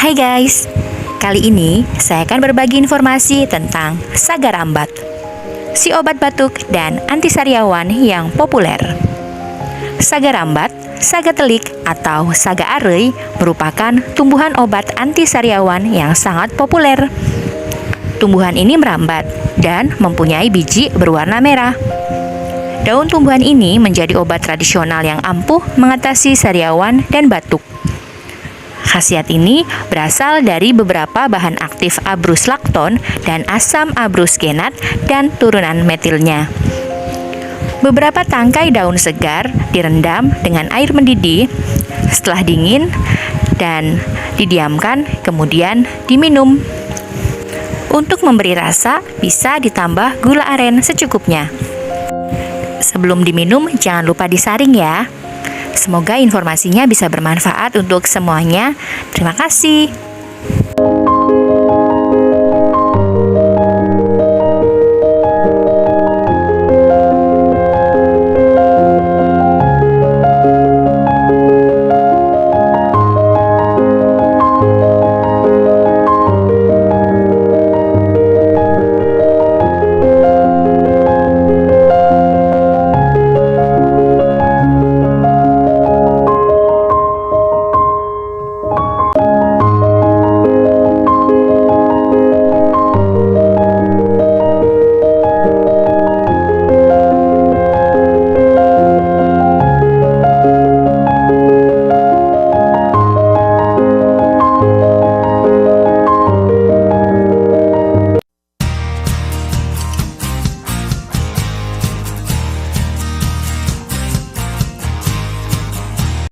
Hai guys, kali ini saya akan berbagi informasi tentang Saga Rambat, si obat batuk dan antisariawan yang populer. Saga Rambat, saga telik atau saga arei merupakan tumbuhan obat antisariawan yang sangat populer. Tumbuhan ini merambat dan mempunyai biji berwarna merah. Daun tumbuhan ini menjadi obat tradisional yang ampuh mengatasi sariawan dan batuk. Khasiat ini berasal dari beberapa bahan aktif abruslakton dan asam abrusgenat dan turunan metilnya. Beberapa tangkai daun segar direndam dengan air mendidih, setelah dingin dan didiamkan, kemudian diminum. Untuk memberi rasa, bisa ditambah gula aren secukupnya. Sebelum diminum, jangan lupa disaring ya. Semoga informasinya bisa bermanfaat untuk semuanya. Terima kasih.